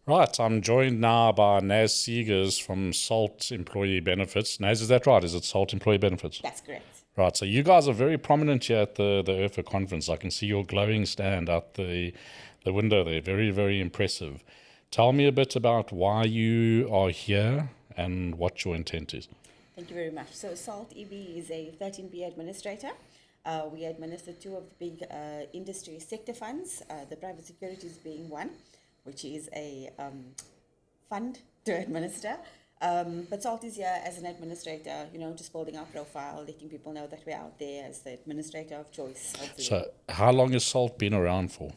Right, I'm joined now by Nazlie Seegers from Salt Employee Benefits. Naz, is that right? Is it Salt Employee Benefits? That's correct. Right, so you guys are very prominent here at the IRFA conference. I can see your glowing stand out the window there. Very, very impressive. Tell me a bit about why you are here and what your intent is. Thank you very much. So SALT EB is a 13B administrator. We administer two of the big industry sector funds, the private securities being one, which is a fund to administer. But SALT is here as an administrator, just building our profile, letting people know that we're out there as the administrator of choice. So, how long has Salt been around for?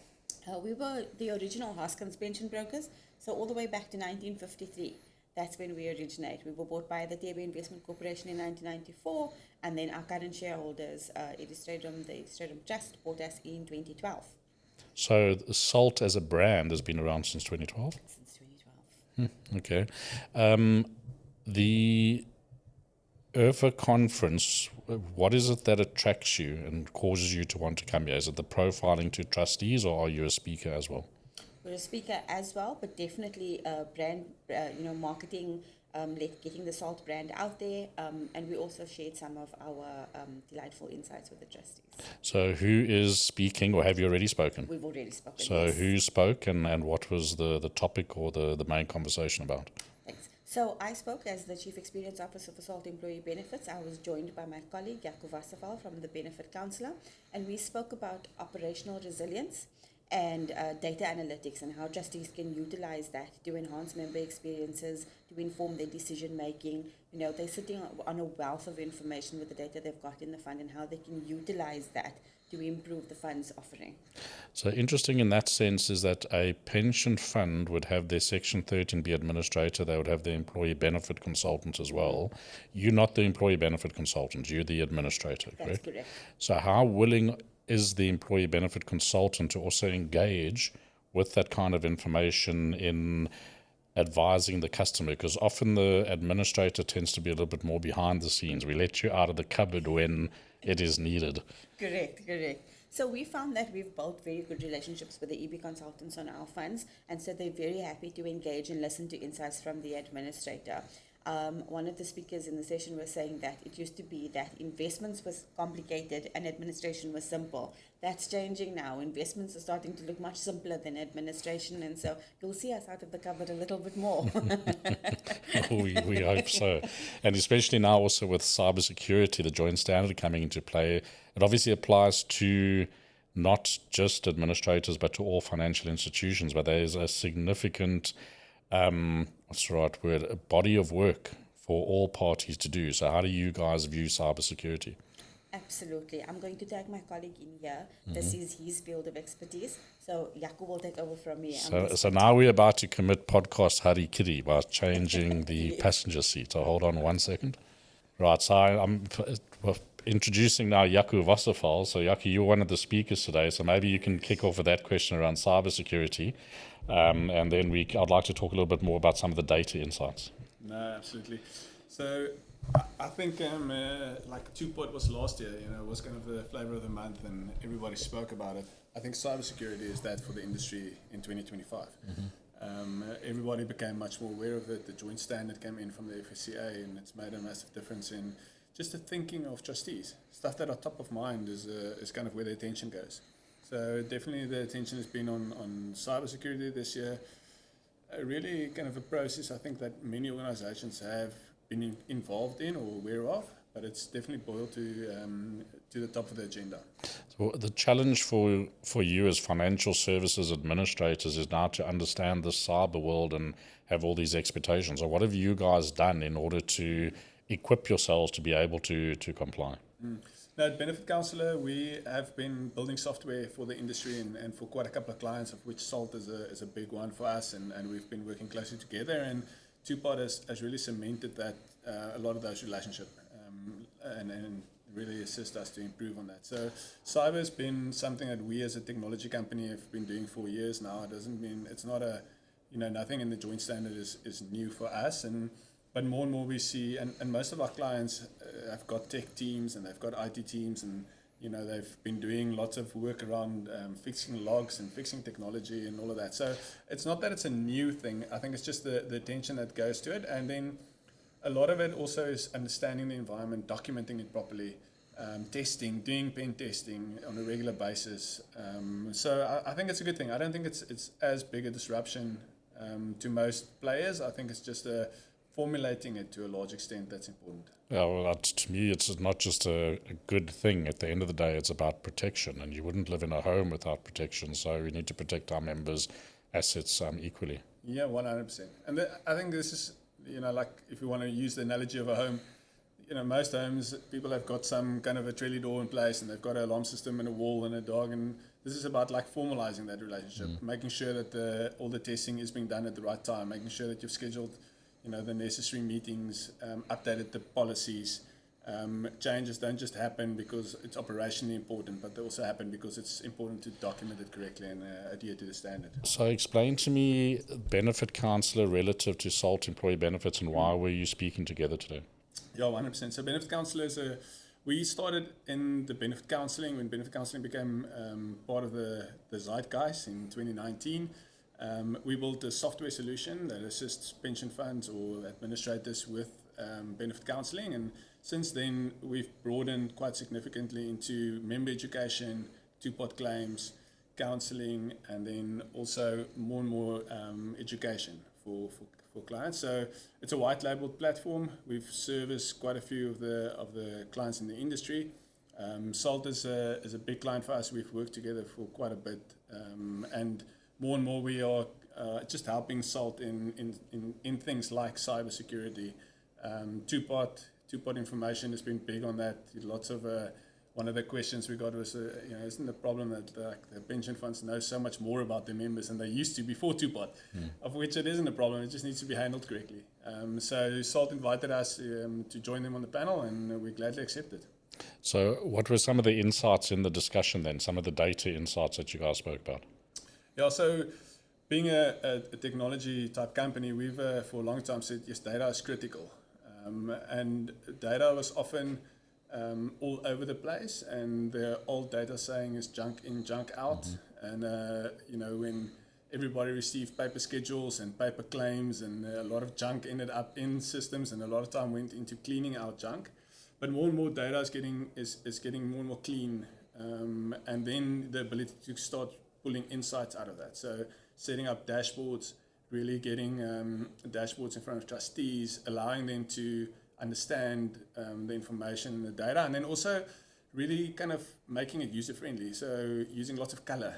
We were the original Haskins pension brokers, so all the way back to 1953. That's when we originate. We were bought by the TB Investment Corporation in 1994, and then our current shareholders, the Edistradum Trust, bought us in 2012. So, Salt as a brand has been around since 2012? Since 2012. Okay. The IRFA conference, what is it that attracts you and causes you to want to come here? Is it the profiling to trustees, or are you a speaker as well? We're a speaker as well, but definitely brand, marketing, getting the SALT brand out there, and we also shared some of our delightful insights with the trustees. So who is speaking, or have you already spoken? We've already spoken. So yes. who spoke, and what was the topic or the main conversation about? Thanks. So I spoke as the Chief Experience Officer for SALT Employee Benefits. I was joined by my colleague, Jaco Wasserfall from the Benefit Counsellor, and we spoke about operational resilience and data analytics and how trustees can utilize that to enhance member experiences, to inform their decision making. They're sitting on a wealth of information with the data they've got in the fund and how they can utilize that to improve the fund's offering. So interesting in that sense is that a pension fund would have their Section 13B administrator, they would have their employee benefit consultant as well. You're not the employee benefit consultant, you're the administrator, correct? That's correct. So how willing is the employee benefit consultant to also engage with that kind of information in advising the customer? Because often the administrator tends to be a little bit more behind the scenes. We let you out of the cupboard when it is needed. Correct. So we found that we've built very good relationships with the EB consultants on our funds, and so they're very happy to engage and listen to insights from the administrator. One of the speakers in the session was saying that it used to be that investments was complicated and administration was simple. That's changing now. Investments are starting to look much simpler than administration, and so you'll see us out of the cupboard a little bit more. We hope so. And especially now also with cybersecurity, the joint standard coming into play, it obviously applies to not just administrators, but to all financial institutions. But there is a significant what's the right word, a body of work for all parties to do. So how do you guys view cybersecurity? Absolutely. I'm going to tag my colleague in here. This is his field of expertise. So Jaco will take over from me. So now we're about to commit podcast harikiri by changing the passenger seat. So hold on 1 second. Right, so I'm introducing now Jaco Wasserfall. So Jaco, you're one of the speakers today, so maybe you can kick off with that question around cybersecurity. And then I'd like to talk a little bit more about some of the data insights. No, absolutely. So I think like 2 Pot was last year, was kind of the flavor of the month and everybody spoke about it. I think cybersecurity is that for the industry in 2025. Everybody became much more aware of it. The joint standard came in from the FSCA and it's made a massive difference in just the thinking of trustees. Stuff that are top of mind is kind of where the attention goes. So definitely the attention has been on cybersecurity this year. Really kind of a process I think that many organizations have been involved in or aware of, but it's definitely boiled to the top of the agenda. So the challenge for you as financial services administrators is now to understand the cyber world and have all these expectations. So what have you guys done in order to equip yourselves to be able to comply? Now, at Benefit Counsellor, we have been building software for the industry and for quite a couple of clients, of which SALT is a big one for us, and we've been working closely together. And 2Pot has really cemented that a lot of those relationships and really assist us to improve on that. So cyber has been something that we as a technology company have been doing for years now. It doesn't mean it's not nothing in the joint standard is new for us, but more and more we see, and most of our clients have got tech teams and they've got IT teams, and They've been doing lots of work around fixing logs and fixing technology and all of that. So it's not that it's a new thing. I think it's just the attention that goes to it. And then a lot of it also is understanding the environment, documenting it properly, testing, doing pen testing on a regular basis. So I think it's a good thing. I don't think it's as big a disruption to most players. I think it's just formulating it to a large extent that's important. Yeah, well, to me, it's not just a good thing. At the end of the day, it's about protection, and you wouldn't live in a home without protection. So we need to protect our members' assets equally. Yeah, 100%. And I think this is, like if you want to use the analogy of a home, most homes, people have got some kind of a trellis door in place, and they've got an alarm system and a wall and a dog, and this is about like formalizing that relationship, making sure that all the testing is being done at the right time, making sure that you've scheduled the necessary meetings, updated the policies. Changes don't just happen because it's operationally important, but they also happen because it's important to document it correctly and adhere to the standard. So explain to me Benefit Counsellor relative to SALT Employee Benefits, and why were you speaking together today? Yeah, 100%. So Benefit Counsellor we started in the benefit counselling when benefit counselling became part of the zeitgeist in 2019. We built a software solution that assists pension funds or administrators with benefit counselling, and since then we've broadened quite significantly into member education, two-pot claims, counselling, and then also more and more education for clients. So it's a white labeled platform. We've serviced quite a few of the clients in the industry. SALT is a big client for us. We've worked together for quite a bit, and more we are just helping SALT in things like cybersecurity. Two-pot information has been big on that. Lots of one of the questions we got was, isn't the problem that the pension funds know so much more about their members than they used to before two-pot, of which it isn't a problem. It just needs to be handled correctly. So SALT invited us to join them on the panel, and we gladly accepted. So what were some of the insights in the discussion then, some of the data insights that you guys spoke about? Yeah, so being a technology type company, we've for a long time said, yes, data is critical. And data was often all over the place, and the old data saying is junk in, junk out. And, when everybody received paper schedules and paper claims, and a lot of junk ended up in systems, and a lot of time went into cleaning out junk. But more and more data is getting more and more clean, and then the ability to start pulling insights out of that. So setting up dashboards, really getting dashboards in front of trustees, allowing them to understand the information and the data, and then also really kind of making it user-friendly. So using lots of color,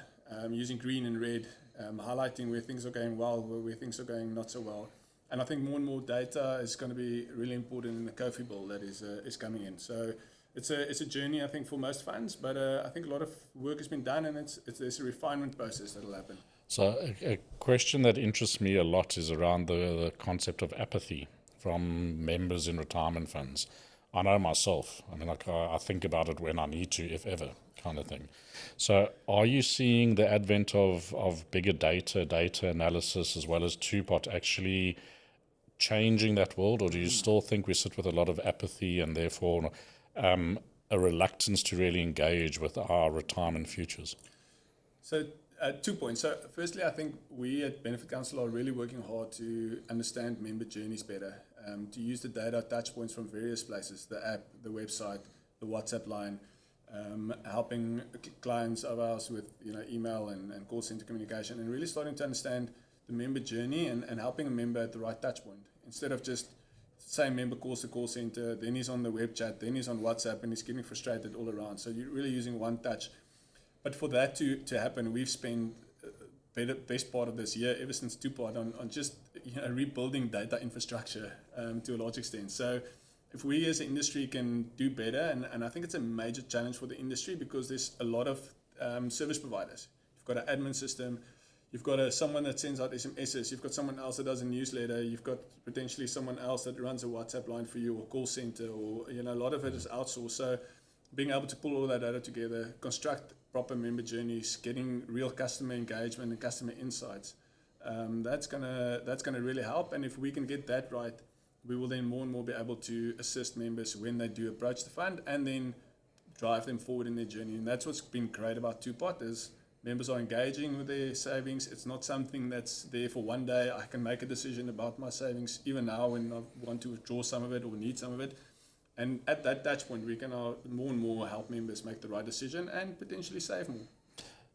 using green and red, highlighting where things are going well, where things are going not so well. And I think more and more data is going to be really important in the COFI bill that is coming in. So it's a journey, I think, for most funds, but I think a lot of work has been done, and there's a refinement process that will happen. So a question that interests me a lot is around the concept of apathy from members in retirement funds. I know myself. I mean, I think about it when I need to, if ever, kind of thing. So are you seeing the advent of bigger data analysis, as well as two-pot actually changing that world, or do you still think we sit with a lot of apathy and therefore a reluctance to really engage with our retirement futures? So 2 points. So firstly, I think we at Benefit Counsellor are really working hard to understand member journeys better, to use the data touch points from various places, the app, the website, the WhatsApp line, helping clients of ours with email and call center communication, and really starting to understand the member journey and helping a member at the right touch point, instead of just same member calls the call center, then he's on the web chat, then he's on WhatsApp, and he's getting frustrated all around. So you're really using one touch. But for that to happen, we've spent the best part of this year, ever since two-pot, on just rebuilding data infrastructure to a large extent. So if we as an industry can do better, and I think it's a major challenge for the industry, because there's a lot of service providers. You've got an admin system, you've got someone that sends out SMSs, you've got someone else that does a newsletter, you've got potentially someone else that runs a WhatsApp line for you, or call center, or a lot of it is outsourced. So being able to pull all that data together, construct proper member journeys, getting real customer engagement and customer insights, that's gonna really help. And if we can get that right, we will then more and more be able to assist members when they do approach the fund, and then drive them forward in their journey. And that's what's been great about Two-Pot is members are engaging with their savings. It's not something that's there for one day. I can make a decision about my savings even now when I want to withdraw some of it or need some of it. And at that touch point, we can more and more help members make the right decision and potentially save more.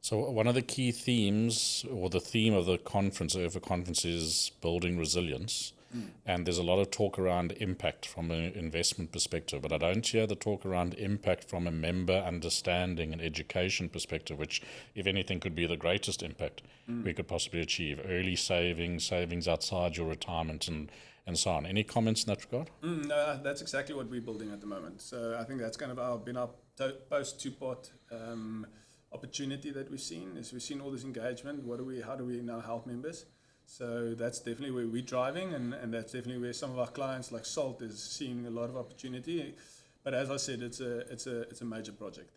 So one of the key themes, or the theme of the conference, IRFA conference, is building resilience. And there's a lot of talk around impact from an investment perspective, but I don't hear the talk around impact from a member understanding and education perspective, which, if anything, could be the greatest impact we could possibly achieve. Early savings outside your retirement, and so on. Any comments in that regard? No, that's exactly what we're building at the moment. So I think that's kind of our post Two-Pot opportunity that we've seen. Is we've seen all this engagement. How do we now help members? So that's definitely where we're driving, and that's definitely where some of our clients, like Salt, is seeing a lot of opportunity. But as I said, it's a major project.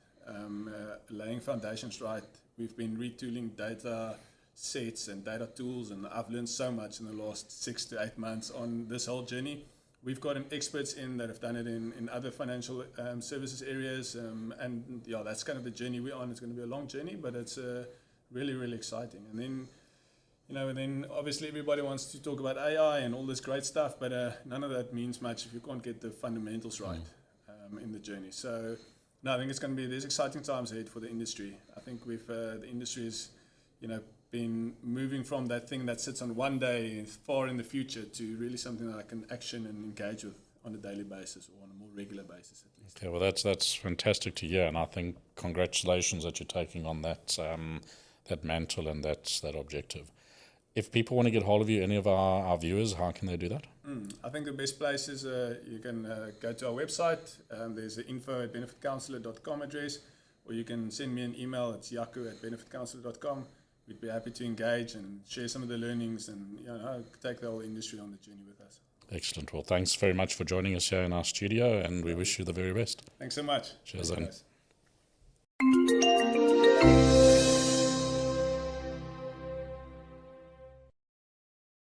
Laying foundations right. We've been retooling data sets and data tools, and I've learned so much in the last 6 to 8 months on this whole journey. We've got experts in that have done it in other financial services areas, and yeah, that's kind of the journey we're on. It's going to be a long journey, but it's really, really exciting. And then, then obviously everybody wants to talk about AI and all this great stuff, but none of that means much if you can't get the fundamentals right in the journey. So, no, I think it's going to be, there's exciting times ahead for the industry. I think the industry is, been moving from that thing that sits on one day far in the future to really something that I can action and engage with on a daily basis or on a more regular basis at least. Okay, well that's fantastic to hear, and I think congratulations that you're taking on that mantle and that objective. If people want to get hold of you, any of our viewers, how can they do that? I think the best place is you can go to our website. There's the info@benefitcounsellor.com address, or you can send me an email. It's jaco@benefitcounsellor.com. We'd be happy to engage and share some of the learnings and take the whole industry on the journey with us. Excellent. Well, thanks very much for joining us here in our studio, and we wish you the very best. Thanks so much. Cheers. Thanks,